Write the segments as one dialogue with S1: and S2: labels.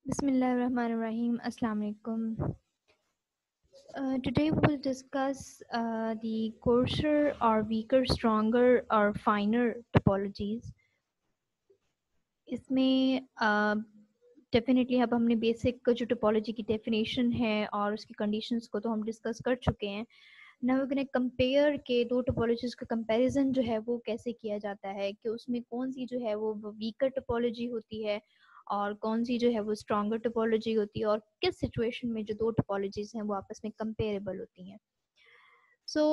S1: Bismillahirrahmanirrahim. Assalamu alaikum. Today we will discuss the coarser or weaker, stronger or finer topologies. इसमें definitely अब हमने basic जो topology की definition है और उसकी कंडीशंस को तो हम डिस्कस कर चुके हैं. नाउ वी गोना कंपेयर के दो टोपोलॉजीज का कंपैरिजन जो है वो कैसे किया जाता है कि उसमें कौन सी जो है वो वीकर टोपोलॉजी होती है और कौन सी जो है वो स्ट्रॉन्गर टोपोलॉजी होती है और किस सिचुएशन में जो दो टोपोलॉजीज हैं वो आपस में कंपेरेबल होती हैं. सो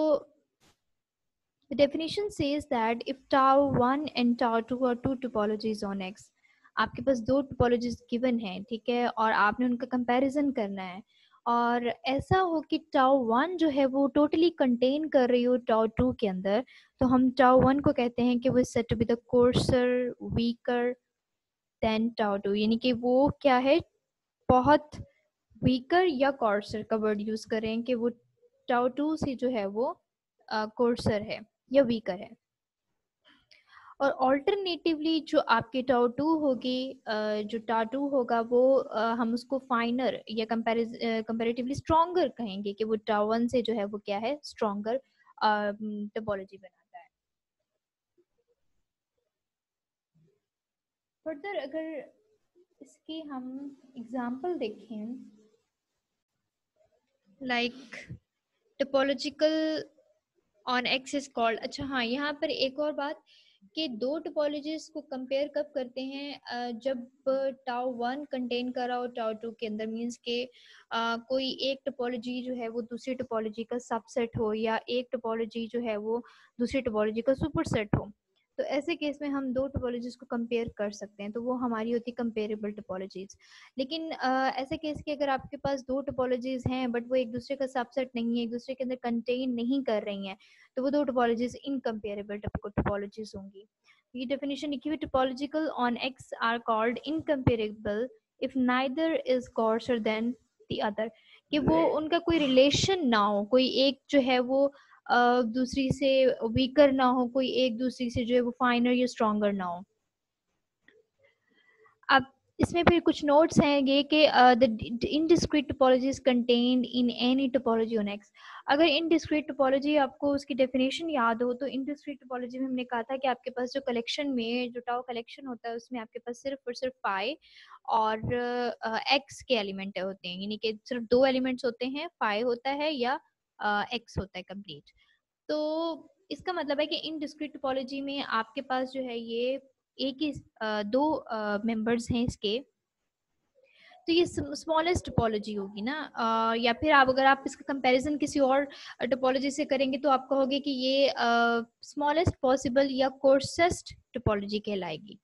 S1: the definition says that if tau1 and tau2 are two topologies on X, आपके पास दो टोपोलॉजीज गिवन है, ठीक है, और आपने उनका कंपैरिजन करना है और ऐसा हो कि tau1 जो है वो टोटली कंटेन कर रही हो tau2 के अंदर, तो हम tau1 को कहते हैं कि वो is said to be the coarser weaker than tau2, यानी कि वो क्या है, बहुत वीकर या कॉर्सर का वर्ड यूज करें कि वो tau2 से जो है वो कोर्सर है या वीकर है. और ऑल्टरनेटिवली जो आपकी टाउ टू होगी, जो टाटू होगा वो हम उसको फाइनर या कंपैरेटिवली स्ट्रॉन्गर कहेंगे कि वो टाउ वन से जो है वो क्या है, स्ट्रॉन्गर टोपोलॉजी बनाता है. फर्दर अगर इसकी हम एग्जांपल देखें, like topological on x is called. अच्छा हाँ, यहाँ पर एक और बात कि दो टोपोलॉजीज को कंपेयर कब करते हैं, जब टाउ वन कंटेन कर रहा हो टाउ टू के अंदर, मीन्स के कोई एक टोपोलॉजी जो है वो दूसरी टोपोलॉजी का सबसेट हो या एक टोपोलॉजी जो है वो दूसरी टोपोलॉजी का सुपरसेट हो, तो ऐसे केस में हम दो टोपोलॉजीज को कंपेयर कर सकते हैं, तो वो हमारी होती है कंपेरेबल टोपोलॉजीज. लेकिन ऐसे केस के अगर आपके पास दो टोपोलॉजीज हैं बट वो एक दूसरे का सबसेट नहीं है, एक दूसरे के अंदर कंटेन नहीं कर रही हैं, तो वो दो टोपोलॉजीज इनकम्पेरेबल टोपोलॉजीज होंगी. ये डेफिनेशन लिखी हुई, topological on X are called incomparable if neither is coarser than the other, कि वो उनका कोई रिलेशन ना हो, कोई एक जो है वो दूसरी से वीकर ना हो, कोई एक दूसरी से जो है वो फाइनर या स्ट्रॉन्गर ना हो. अब इसमें फिर कुछ नोट्स हैं ये कि the indiscrete topology is contained in any topology on X. अगर इनडिस्क्रीट टोपोलॉजी आपको उसकी डेफिनेशन याद हो, तो इनडिस्क्रीट टोपोलॉजी में हमने कहा था कि आपके पास जो कलेक्शन में जो टाउ कलेक्शन होता है उसमें आपके पास सिर्फ और सिर्फ पाई और एक्स के एलिमेंट होते हैं, यानी कि सिर्फ दो एलिमेंट्स होते हैं, पाई होता है या एक्स होता है कंप्लीट. तो इसका मतलब है कि इन डिस्क्रीट टोपोलॉजी में आपके पास जो है ये एक ही दो मेंबर्स हैं इसके, तो ये स्मॉलेस्ट टोपोलॉजी होगी ना. या फिर आप अगर आप इसका कंपैरिजन किसी और टोपोलॉजी से करेंगे तो आप कहोगे कि ये स्मॉलेस्ट पॉसिबल या कोर्सेस्ट टोपोलॉजी कहलाएगी,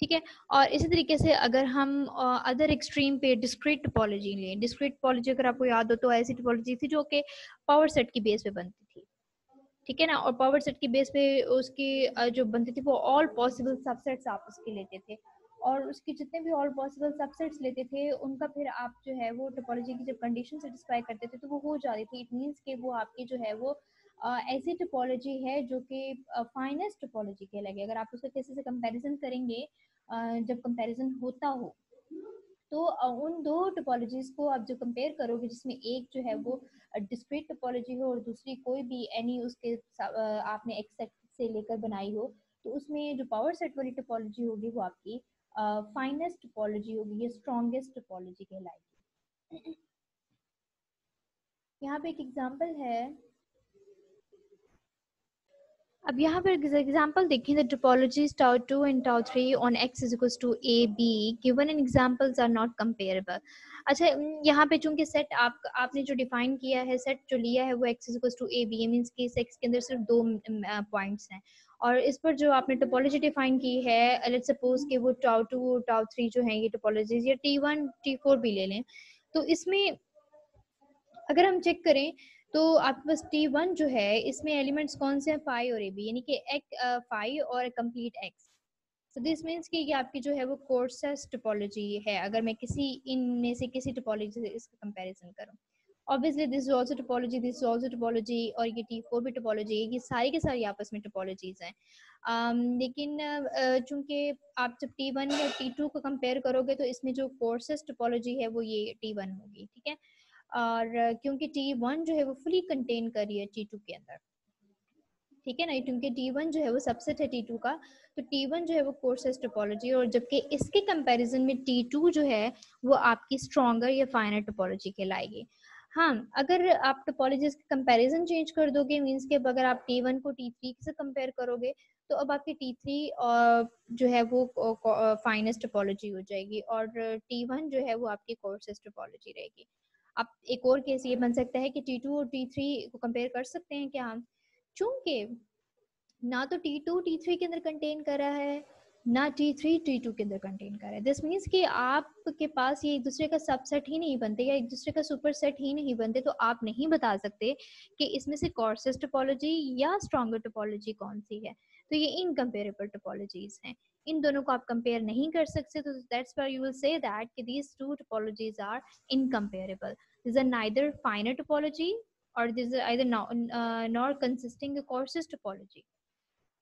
S1: ठीक है. और इसी तरीके से अगर हम अदर एक्सट्रीम पे डिस्क्रीट टोपोलॉजी लें, डिस्क्रीट टोपोलॉजी अगर आपको याद हो तो ऐसी टोपोलॉजी थी जो कि पावर सेट की बेस पे बनती थी, ठीक है ना, और पावर सेट की बेस पे उसकी जो बनती थी वो ऑल पॉसिबल सबसेट्स आप उसके लेते थे, और उसके जितने भी ऑल पॉसिबल सबसेट्स लेते थे उनका फिर आप जो है वो टोपोलॉजी की जब कंडीशन सेटिस्फाई करते थे तो वो हो जाती थी. इट मीन्स कि वो आपकी जो है वो ऐसी टोपोलॉजी है जो कि फाइनेस्ट टोपोलॉजी कहलाएगी. अगर आप उसका किसी से कंपैरिजन करेंगे, जब कंपैरिजन होता हो, तो उन दो टोपोलॉजीज को आप जो कंपेयर करोगे जिसमें एक जो है वो डिस्क्रीट टोपोलॉजी हो और दूसरी कोई भी एनी उसके आपने एक सेट से लेकर बनाई हो, तो उसमें जो पावर सेट वाली टोपोलॉजी होगी वो आपकी फाइनेस्ट टोपोलॉजी होगी, ये स्ट्रॉन्गेस्ट टोपोलॉजी कहलाएगी. यहाँ पे एक एग्जांपल है. अब यहाँ पर एग्जांपल देखें, the topologies tau 2 and tau 3 on x is equals to a b given in examples are not comparable. अच्छा, यहाँ पे चूंकि सेट आपने जो डिफाइन किया है, सेट जो लिया है वो x is equals to a b, means कि इस x के अंदर सिर्फ दो पॉइंट्स हैं, और इस पर जो आपने टोपोलॉजी डिफाइन की है, लेट्स सपोज कि वो tau 2 और tau 3 जो हैं ये टोपोलॉजीज, या t1 t4 भी ले लें, तो इसमें अगर हम चेक करें तो आपके पास T1 जो है इसमें एलिमेंट्स कौन से हैं, फाई और ए बी, यानी कि एक फाई और complete x. So this means कि ये आपकी जो है वो कोर्सेस टोपोलॉजी है, अगर मैं किसी इनमें से किसी टोपोलॉजी से इसका कंपैरिजन करूं. Obviously this is also topology, this is also topology, और ये T4 भी टोपोलॉजी है, ये सारी के सारी आपस में टोपोलॉजीज हैं। लेकिन चूंकि आप जब T1 या T2 को कंपेयर करोगे तो इसमें जो कोर्सेस टोपोलॉजी है वो ये T1 होगी, ठीक है। और क्योंकि T1 जो है वो फुली कंटेन कर रही है T2 के अंदर, ठीक है ना, क्योंकि T1 जो है वो सबसेट है T2 का, तो T1 जो है वो कोर्सेस टोपोलॉजी, और जबकि इसके कंपैरिजन में T2 जो है वो आपकी स्ट्रॉन्गर या फाइनर टोपोलॉजी कहलाएगी। हाँ, अगर आप टोपोलॉजीज के कंपैरिजन चेंज कर दोगे, मींस के अगर आप T1 को T3 से कंपेयर करोगे तो अब आपकी T3 जो है वो फाइनेस्ट टोपोलॉजी हो जाएगी, और T1 जो है वो आपकी कोर्सेस टोपोलॉजी रहेगी। अब एक और केस ये बन सकता है कि T2 और T3 को कंपेयर कर सकते हैं क्या हम, चूंकि ना तो T2 T3 के अंदर कंटेन कर रहा है, ना T3 T2 के अंदर कंटेन कर रहा है। दिस मीन्स कि आपके पास ये एक दूसरे का सबसेट ही नहीं बनते या एक दूसरे का सुपर सेट ही नहीं बनते, तो आप नहीं बता सकते कि इसमें से कॉर्सेस टोपोलॉजी या स्ट्रॉन्गर टोपोलॉजी कौन सी है। तो ये इनकम्पेरेबल टोपोलॉजीज हैं, इन दोनों को आप कंपेयर नहीं कर सकते। तो that's why you will say that कि these two topologies are incomparable. This are neither finer topology और this are either nor consisting coarser topology.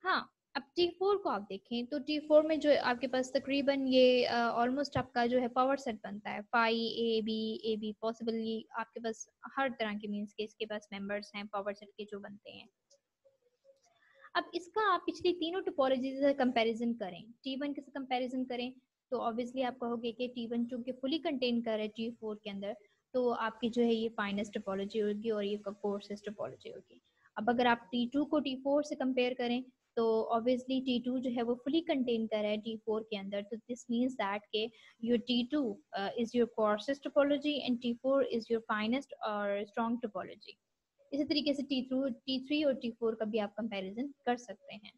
S1: हाँ, अब T4 को आप देखें तो T4 में जो आपके पास तकरीबन ये ऑलमोस्ट आपका जो है पावर सेट बनता है, फाई ए बी पॉसिबली आपके पास हर तरह के मीन्स के इसके पास मेंबर्स हैं पावर सेट के जो बनते हैं। अब इसका आप पिछली तीनों टोपोलॉजी से कंपैरिजन करें, T1 के से कंपैरिजन करें, तो ऑब्वियसली आप कहोगे कि T1 चूंकि फुली कंटेन कर रहा है T4 के अंदर, तो आपकी जो है ये फाइनेस्ट टोपोलॉजी होगी और ये कोर्सेस्ट टोपोलॉजी होगी। अब अगर आप T2 को T4 से कंपेयर करें तो ऑब्वियसली T2 जो है वो फुली कंटेन कर रहा है T4 के अंदर, तो दिस मीन्स दैट के your T2 is your coarsest topology and T4 is your finest और स्ट्रॉन्ग टोपोलॉजी। इसी तरीके से T3 और T4 का भी आप कंपैरिजन कर सकते हैं।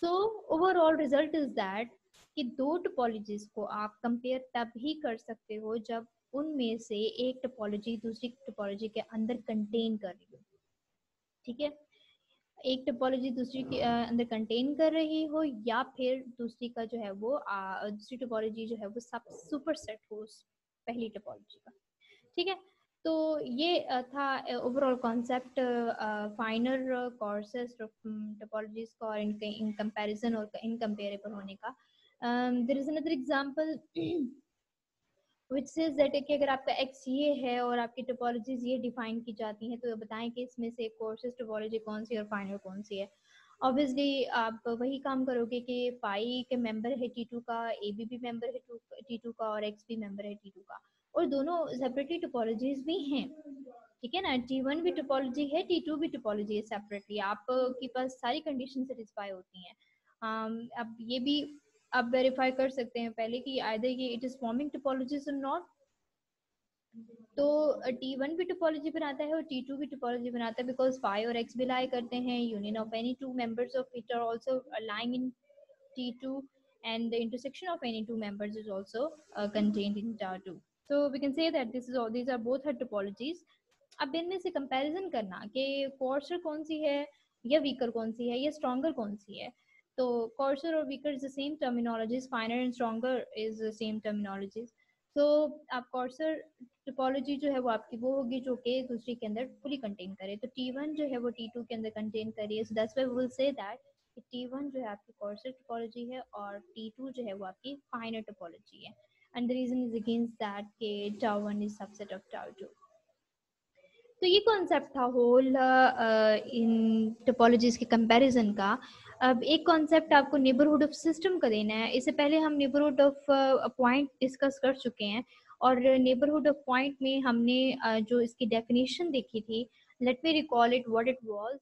S1: So overall result is that कि दो टोपोलॉजीज को आप कंपेयर तब ही कर सकते हो जब उनमें से एक टोपोलॉजी दूसरी टोपोलॉजी के अंदर कंटेन कर रही हो, ठीक है। एक टोपोलॉजी दूसरी के अंदर कंटेन कर रही हो, या फिर दूसरी का जो है वो दूसरी टोपोलॉजी जो है वो सब सुपर सेट हो उस पहली टोपोलॉजी का, ठीक है। तो ये था overall concept finer coarser topologies का और इनके इन कंपैरिजन और इनकम्पेरेबल होने का। There is another example which says that कि अगर आपका एक्स ये है और आपकी टोपोलॉजीज ये डिफाइन की जाती हैं, तो बताएं कि इसमें से कोर्सेस टोपोलॉजी कौन सी और फाइनल कौन सी है। ऑब्वियसली आप वही काम करोगे कि फाई के मेंबर है T2 का, ए बी मेंबर है T2 का और एक्स भी मेंबर है T2 का, और दोनों सेपरेटली टोपोलॉजीज भी हैं, ठीक है ना। T1 भी टोपोलॉजी है, T2 भी टोपोलॉजी है सेपरेटली, आपके पास सारी कंडीशन सेटिस्फाई होती हैं। अब ये भी आप वेरीफाई कर सकते हैं पहले कि आइदर ये इट इज फॉर्मिंग टोपोलॉजीज और नॉट। तो T1 भी टोपोलॉजी बनाता है और T2 भी टोपोलॉजी बनाता है, बिकॉज फाई और एक्स भी लाई करते हैं, union of any two members of it are also lying in T2, and the intersection of any two members is also contained in T2. So we can say that these are both her topologies. अब इनमें से comparison करना कि courser कौन सी है या weaker कौन सी है या स्ट्रॉन्गर कौन सी है, तो कोर्सर और weaker is the same terminologies, फाइनर and stronger is the same terminologies. तो आप कोर्सर टोपोलॉजी जो है वो आपकी वो होगी जो कि दूसरी के अंदर फुली कंटेन करे, तो T1 जो है वो T2 के अंदर कंटेन करी है, so that's why we will say that T1 जो है आपकी कोर्सर टोपोलॉजी है और T2 जो है वो आपकी फाइनर टोपोलॉजी है, and the reason is against that के Tau1 is subset of Tau2। तो ये कॉन्सेप्ट था होल इन टोपोलॉजीज के कंपैरिजन का। अब एक कॉन्सेप्ट आपको नेबरहुड ऑफ सिस्टम का देना है। इससे पहले हम नेबरहुड ऑफ पॉइंट डिस्कस कर चुके हैं, और नेबरहुड ऑफ पॉइंट में हमने जो इसकी डेफिनेशन देखी थी, let me recall it what it was.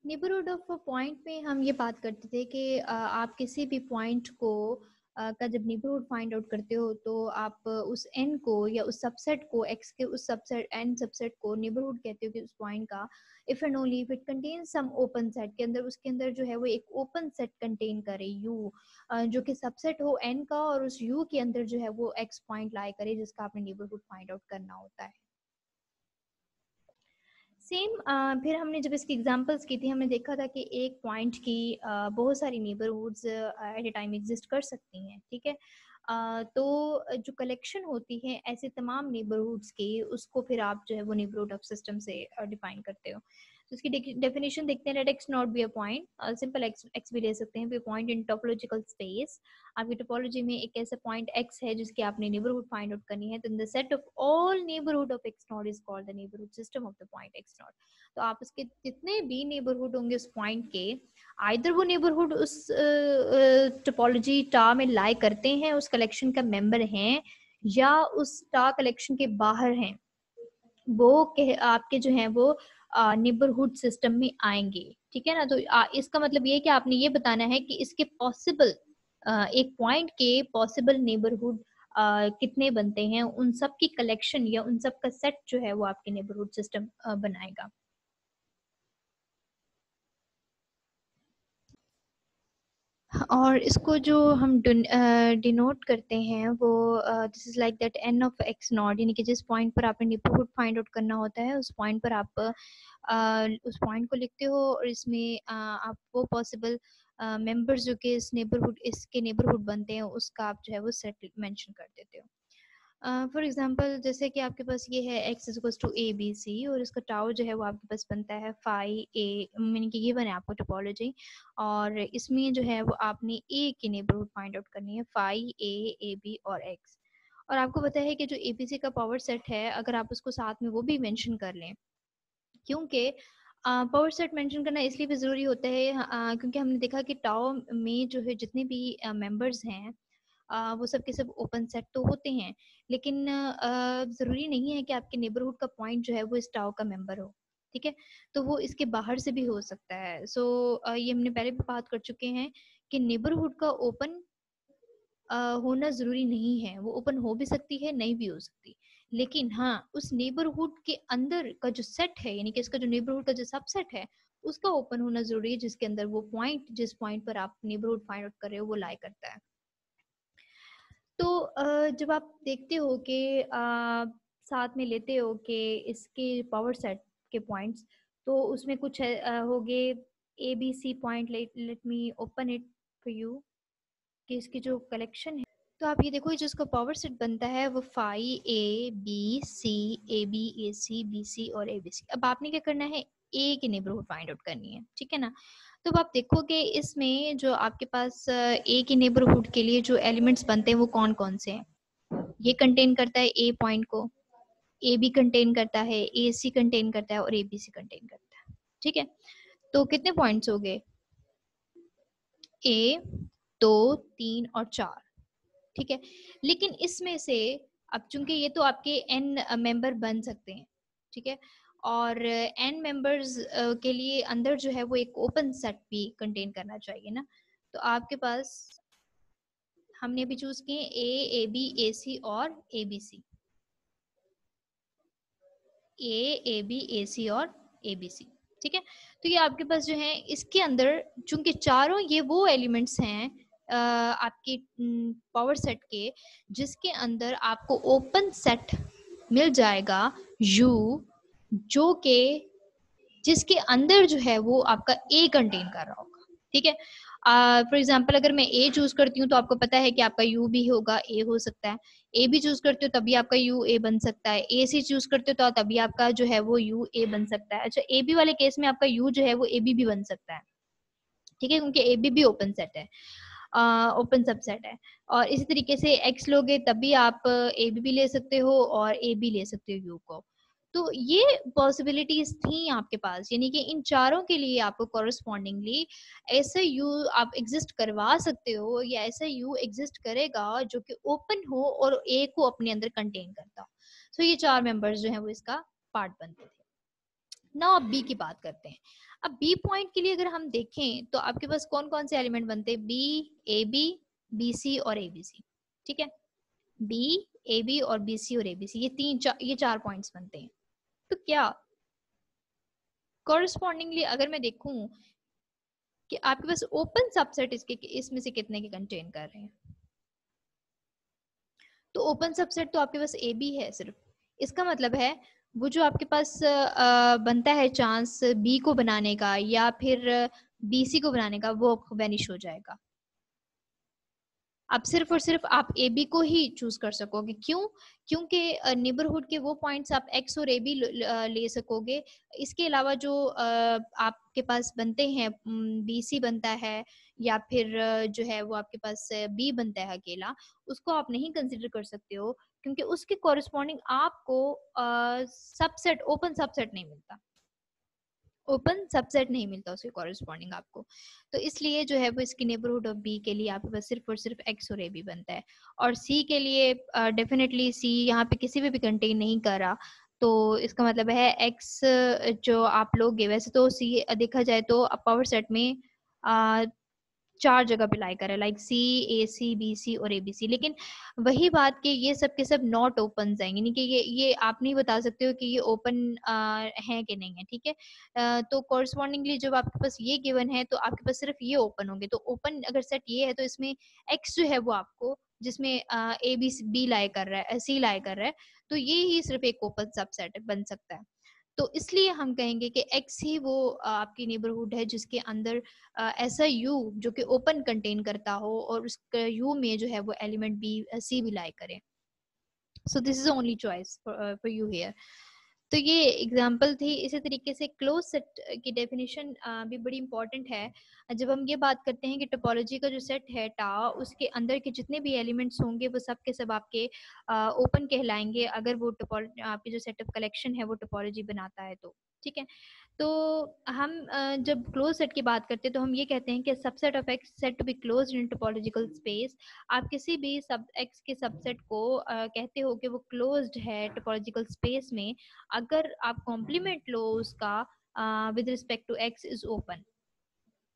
S1: Neighbourhood of point में हम ये बात करते थे कि आप किसी भी पॉइंट को का जब नेबरहुड फाइंड आउट करते हो तो आप उस एन को या उस सबसेट को एक्स के उस सबसेट एन सबसेट को नेबरहुड कहते हो कि उस पॉइंट का, if and only if it contains some open set के अंदर, उसके अंदर जो है वो एक ओपन सेट कंटेन करे यू, जो कि सबसेट हो एन का और उस यू के अंदर जो है वो एक्स पॉइंट लाई करे जिसका आपने नेबरहुड फाइंड आउट करना होता है। सेम फिर हमने जब इसकी एग्जांपल्स की थी, हमने देखा था कि एक पॉइंट की बहुत सारी neighbourhoods at a time exist कर सकती हैं, ठीक है। तो जो कलेक्शन होती है ऐसे तमाम नेबरहुड्स की, उसको फिर आप जो है वो नेबरहुड ऑफ सिस्टम से डिफाइन करते हो। तो इसकी डेफिनेशन देखते हैं। Let X not be a point, simple X भी ले सकते हैं, पॉइंट इन टोपोलॉजिकल स्पेस। आपकी टोपोलॉजी में एक ऐसा पॉइंट एक्स है जिसकी आपने नेबरहुड फाइंड आउट करनी है, तो in the set of all neighbourhood of X not is called the neighbourhood system of the point x not. तो आप उसके जितने भी नेबरहुड होंगे उस पॉइंट के, आइदर वो नेबरहुड उस टोपोलॉजी टा में लाई करते हैं, उस कलेक्शन का मेंबर हैं, या उस टा कलेक्शन के बाहर हैं, वो आपके जो है वो नेबरहुड सिस्टम में आएंगे। ठीक है ना। तो इसका मतलब ये है कि आपने ये बताना है कि इसके पॉसिबल एक पॉइंट के पॉसिबल नेबरहुड कितने बनते हैं, उन सब की कलेक्शन या उन सब का सेट जो है वो आपके नेबरहुड सिस्टम बनाएगा। और इसको जो हम डिनोट करते हैं वो this is like that N of X not, यानी कि जिस पॉइंट पर आपने नेबरहुड फाइंड आउट करना होता है उस पॉइंट पर आप उस पॉइंट को लिखते हो, और इसमें आप वो पॉसिबल मेंबर्स जो कि इस नेबरहुड इसके नेबरहुड बनते हैं उसका आप जो है वो सेट मेंशन कर देते हो। फॉर एग्जांपल जैसे कि आपके पास ये है x is to A B C, और इसका टाउ जो है वो आपके पास बनता है फाई ए, मीनिंग कि गिवन है आपको टोपोलॉजी, और इसमें जो है वो आपने a की नेबरहुड फाइंड आउट करनी है, फाई ए बी और x। और आपको पता है कि जो एबीसी का पावर सेट है, अगर आप उसको साथ में वो भी मेंशन कर लें, क्योंकि पावर सेट मेंशन करना इसलिए भी ज़रूरी होता है क्योंकि हमने देखा कि टाओ में जो है जितने भी मेंबर्स हैं वो सब के सब ओपन सेट तो होते हैं, लेकिन ज़रूरी नहीं है कि आपके नेबरहुड का पॉइंट जो है वो इस टाओ का मेंबर हो। ठीक है। तो वो इसके बाहर से भी हो सकता है। सो ये हमने पहले भी बात कर चुके हैं कि नेबरहुड का ओपन होना ज़रूरी नहीं है, वो ओपन हो भी सकती है, नहीं भी हो सकती, लेकिन हाँ उस नेबरहुड के अंदर का जो सेट है, यानी कि इसका जो नेबरहुड का जो सबसेट है उसका ओपन होना जरूरी है, जिसके अंदर वो पॉइंट जिस पॉइंट पर आप नेबरहुड फाइंड आउट कर रहे हो वो लाई करता है। तो जब आप देखते हो कि साथ में लेते हो कि इसके पावर सेट के पॉइंट्स, तो उसमें कुछ हो गए A B C point. Let me open it for you कि इसकी जो कलेक्शन है, तो आप ये देखो जिसका पावर सेट बनता है वो phi A B C, A B A C B C और ए बी सी। अब आपने क्या करना है, ए की नेबरहुड फाइंड आउट करनी है। ठीक है ना। तो अब आप देखोगे इसमें जो आपके पास ए की नेबरहुड के लिए जो एलिमेंट्स बनते हैं वो कौन कौन से हैं। ये कंटेन करता है ए पॉइंट को, ए बी कंटेन करता है, ए सी कंटेन करता है और ए बी सी कंटेन करता है। ठीक है। तो कितने पॉइंट्स हो गए, ए, 2, 3 और 4। ठीक है। लेकिन इसमें से अब चूंकि ये तो आपके एन मेंबर बन सकते हैं, ठीक है, और एन मेंबर्स के लिए अंदर जो है वो एक ओपन सेट भी कंटेन करना चाहिए ना। तो आपके पास हमने अभी चूज किए ए बी ए सी और A B C, A B A सी और ए बी सी। ठीक है। तो ये आपके पास जो है इसके अंदर चूंकि चारों ये वो एलिमेंट्स हैं आपके पावर सेट के जिसके अंदर आपको ओपन सेट मिल जाएगा U, जो के जिसके अंदर जो है वो आपका ए कंटेन कर रहा होगा। ठीक है। फॉर एग्जाम्पल अगर मैं ए चूज करती हूँ तो आपको पता है कि आपका यू भी होगा, ए हो सकता है। ए बी चूज करते हो तभी आपका यू ए बन सकता है, ए सी चूज करते हो तो तभी आपका जो है वो यू ए बन सकता है। अच्छा, ए बी वाले केस में आपका यू जो है वो ए बी भी बन सकता है। ठीक है, क्योंकि ए बी भी ओपन सेट है, ओपन सबसेट है। और इसी तरीके से एक्स लोगे तभी आप ए बी भी ले सकते हो और ए बी ले सकते हो यू को। तो ये पॉसिबिलिटीज थी आपके पास, यानी कि इन चारों के लिए आपको कॉरस्पॉन्डिंगली ऐसा यू आप एग्जिस्ट करवा सकते हो, या ऐसा यू एग्जिस्ट करेगा जो कि ओपन हो और ए को अपने अंदर कंटेन करता हो। सो ये चार मेंबर्स जो है वो इसका पार्ट बनते थे। ना अब बी की बात करते हैं। अब बी पॉइंट के लिए अगर हम देखें तो आपके पास कौन कौन से एलिमेंट बनते हैं, बी सी और ए बी सी। ठीक है, बी ए बी और बी सी और ए बी सी, ये चार पॉइंट्स बनते हैं। तो क्या कॉरस्पॉन्डिंगली अगर मैं देखूं कि आपके पास ओपन सबसेट इसके इसमें से कितने के कंटेन कर रहे हैं, तो ओपन सबसेट तो आपके पास ए बी है सिर्फ। इसका मतलब है वो जो आपके पास बनता है चांस बी को बनाने का या फिर बी सी को बनाने का, वो वेनिश हो जाएगा। आप सिर्फ और सिर्फ आप ए बी को ही चूज कर सकोगे। क्यों? क्योंकि नेबरहुड के वो पॉइंट्स आप एक्स और ए बी ले सकोगे। इसके अलावा जो आपके पास बनते हैं, बी सी बनता है या फिर जो है वो आपके पास बी बनता है अकेला, उसको आप नहीं कंसिडर कर सकते हो, क्योंकि उसके कॉरेस्पॉन्डिंग आपको सबसेट, ओपन सबसेट नहीं मिलता, ओपन सबसेट नहीं मिलता उसके कॉरेस्पॉन्डिंग आपको। तो इसलिए जो है वो इसकी नेबरहुड ऑफ बी के लिए आपके पास सिर्फ और सिर्फ एक्स और ए बी बनता है। और सी के लिए डेफिनेटली सी यहाँ पे किसी भी कंटेन नहीं कर रहा, तो इसका मतलब है एक्स जो आप लोगे, वैसे तो सी देखा जाए तो पावर सेट में चार जगह पे लाई कर है, लाइक सी, ए सी, बी सी और ए बी सी। लेकिन वही बात कि ये सब के सब नॉट ओपन जाएंगे, यानी कि ये आप नहीं बता सकते हो कि ये ओपन है कि नहीं है, ठीक है। तो कॉरस्पॉन्डिंगली जब आपके पास ये गिवन है तो आपके पास सिर्फ ये ओपन होंगे। तो ओपन अगर सेट ये है तो इसमें एक्स जो है वो आपको, जिसमें ए बी बी लाई कर रहा है, सी लाई कर रहा है, तो ये ही सिर्फ एक ओपन सबसेट बन सकता है। तो इसलिए हम कहेंगे कि एक्स ही वो आपकी नेबरहुड है जिसके अंदर ऐसा यू जो कि ओपन कंटेन करता हो और उस यू में जो है वो एलिमेंट बी सी भी लाई करे। So this is only choice for you here. तो ये एग्जाम्पल थी। इसी तरीके से क्लोज सेट की डेफिनेशन भी बड़ी इंपॉर्टेंट है। जब हम ये बात करते हैं कि टोपोलॉजी का जो सेट है टा, उसके अंदर के जितने भी एलिमेंट्स होंगे वो सब के सब आपके ओपन कहलाएंगे, अगर वो आपकी जो सेट ऑफ कलेक्शन है वो टोपोलॉजी बनाता है तो, ठीक है। तो हम जब क्लोज सेट की बात करते हैं तो हम ये कहते हैं कि subset of X said to be closed in topological space. आप किसी भी सब एक्स के सबसेट को कहते हो कि वो क्लोज्ड है टोपोलॉजिकल स्पेस में, अगर आप कॉम्प्लीमेंट लो उसका with respect to X is open,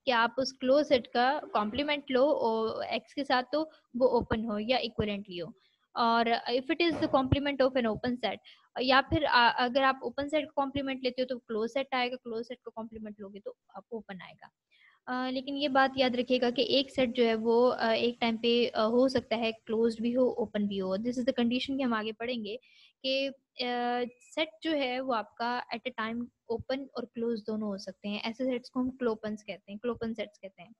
S1: कि आप उस क्लोज सेट का कॉम्प्लीमेंट लो और एक्स के साथ तो वो ओपन हो या इक्विवेलेंटली हो। और if it is the complement of an open set, या फिर अगर आप ओपन सेट का कॉम्प्लीमेंट लेते हो तो क्लोज सेट आएगा, क्लोज सेट का कॉम्प्लीमेंट लोगे तो आप ओपन आएगा। लेकिन ये बात याद रखिएगा कि एक सेट जो है वो एक टाइम पे हो सकता है क्लोज्ड भी हो ओपन भी हो। दिस इज द कंडीशन कि हम आगे पढ़ेंगे कि सेट जो है वो आपका एट अ टाइम ओपन और क्लोज दोनों हो सकते हैं। ऐसे सेट्स को हम क्लोपन्स कहते हैं, क्लोपन सेट्स कहते हैं।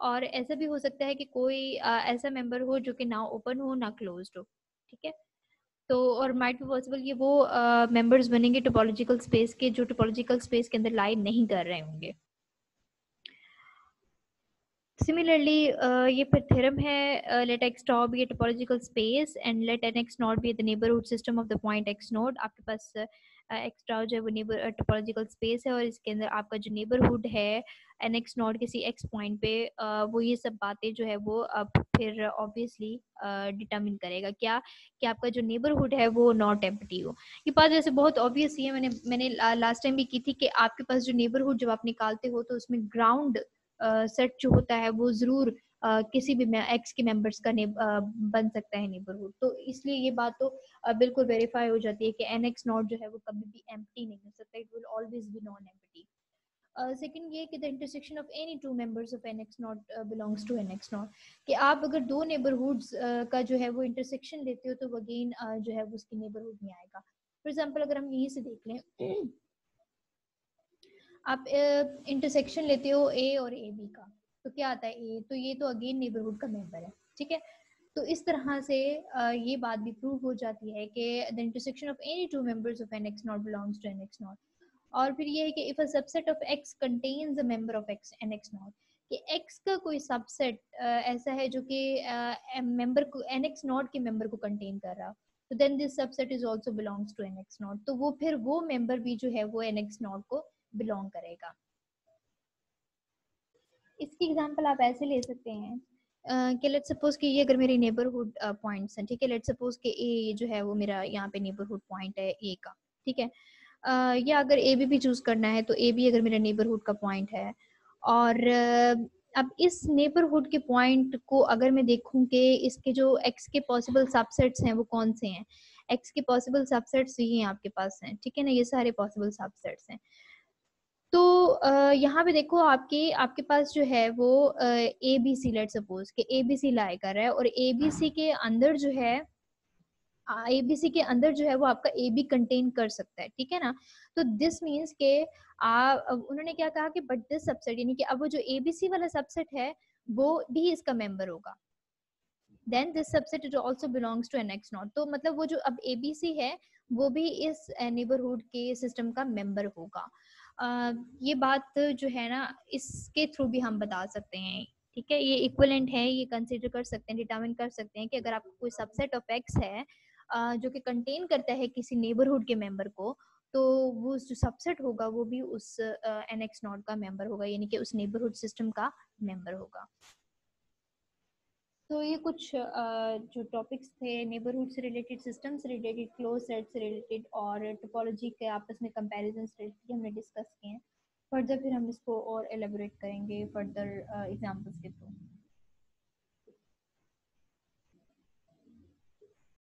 S1: और ऐसा भी हो सकता है कि कोई ऐसा मेंबर हो जो कि ना ओपन हो ना क्लोज्ड हो, ठीक है। तो और माइट बी पॉसिबल ये वो मेंबर्स बनेंगे टोपोलॉजिकल स्पेस के जो टोपोलॉजिकल स्पेस के अंदर लाई नहीं कर रहे होंगे। Similarly, ये फिर थ्योरम है, let x top be a topological space and let n x naught be the neighborhood system of the point x node। आपके पास x top जो है वो नेबर टोपोलॉजिकल स्पेस है और इसके अंदर आपका जो नेबरहुड है एन एक्स नॉट किसी x पॉइंट पे वो ये सब बातें जो है वो अब फिर ऑब्वियसली डिटरमिन करेगा क्या, कि आपका जो नेबरहुड है वो नॉट एम्प्टी हो। ये बात वैसे बहुत ऑब्वियस ही है, मैंने लास्ट टाइम भी की थी कि आपके पास जो नेबरहुड जब आप निकालते हो तो उसमें ग्राउंड सेट जो होता है वो जरूर किसी भी एक्स के मेंबर्स का बन सकता है नेबरहुड। तो इसलिए ये बात तो बिल्कुल वेरीफाई हो जाती है कि एन एक्स नॉट जो है वो कभी भी एम्प्टी नहीं हो सकता, it will always be non empty. Second ये कि the intersection of any two members of N X not belongs to N X not, कि आप अगर दो नेबरहुड्स का जो है वो इंटरसेक्शन लेते हो तो अगेन जो है वो उसकी नेबरहुड में आएगा। फॉर एग्जाम्पल अगर हम यहीं से देख लें, आप इंटरसेक्शन लेते हो ए और ए बी का, तो क्या आता है ए, तो ये तो अगेन नेबरहुड का मेंबर है, ठीक है। तो इस तरह से ये बात भी प्रूव हो जाती है कि the intersection of any two members of N X not belongs to N X not. और फिर ये है कि if a subset of X contains a member of X N X not, कि एक्स का कोई सबसेट ऐसा है जो कि मेंबर को एन एक्स नॉट के मेंबर को कंटेन कर रहा, तो then this subset is also belongs to N X not, तो वो फिर वो मेंबर भी जो है वो एन एक्स नॉट को बिलोंग करेगा। इसकी एग्जांपल आप ऐसे ले सकते हैं कि लेट्स सपोज कि ये अगर मेरी नेबरहुड पॉइंट्स हैं, ठीक है। लेट्स सपोज कि ए जो है वो मेरा यहाँ पे नेबरहुड पॉइंट है ए का, ठीक है। या अगर ए बी भी चूज करना है तो ए बी अगर मेरा नेबरहुड का पॉइंट है, और अब इस नेबरहुड के पॉइंट को अगर मैं देखूं कि इसके जो एक्स के पॉसिबल सबसेट्स हैं वो कौन से हैं, एक्स के पॉसिबल सबसेट्स ये आपके पास हैं, ठीक है ना, ये सारे पॉसिबल सबसेट्स हैं। तो यहाँ पे देखो आपके आपके पास जो है वो A B C, let suppose कि ए बी सी लाई कर रहा है और ए बी सी के अंदर जो है एबीसी के अंदर जो है वो आपका ए बी कंटेन कर सकता है, ठीक है ना। तो दिस मीन्स के उन्होंने क्या कहा कि बट दिस सबसेट, यानी कि अब वो जो एबीसी वाला सबसेट है वो भी इसका मेंबर होगा। Then this subset it also belongs to N X not. तो मतलब वो जो अब एबीसी है वो भी इस नेबरहुड के सिस्टम का मेंबर होगा। ये बात जो है ना इसके थ्रू भी हम बता सकते हैं, ठीक है, ये इक्विवेलेंट है, ये कंसीडर कर सकते हैं, डिटरमिन कर सकते हैं कि अगर आपको कोई सबसेट ऑफ एक्स है जो कि कंटेन करता है किसी नेबरहुड के मेंबर को, तो वो जो सबसेट होगा वो भी उस एनएक्स नॉट का मेंबर होगा, यानी कि उस नेबरहुड सिस्टम का मेंबर होगा। तो ये कुछ जो टॉपिक्स थे नेबरहुड से रिलेटेड, सिस्टम से रिलेटेड, क्लोज सेट से रिलेटेड और टोपोलॉजी के आपस में कंपैरिजन से रिलेटेड हमने डिस्कस किए हैं। फर्दर फिर हम इसको और एलेबोरेट करेंगे फर्दर एग्जांपल्स के थ्रू।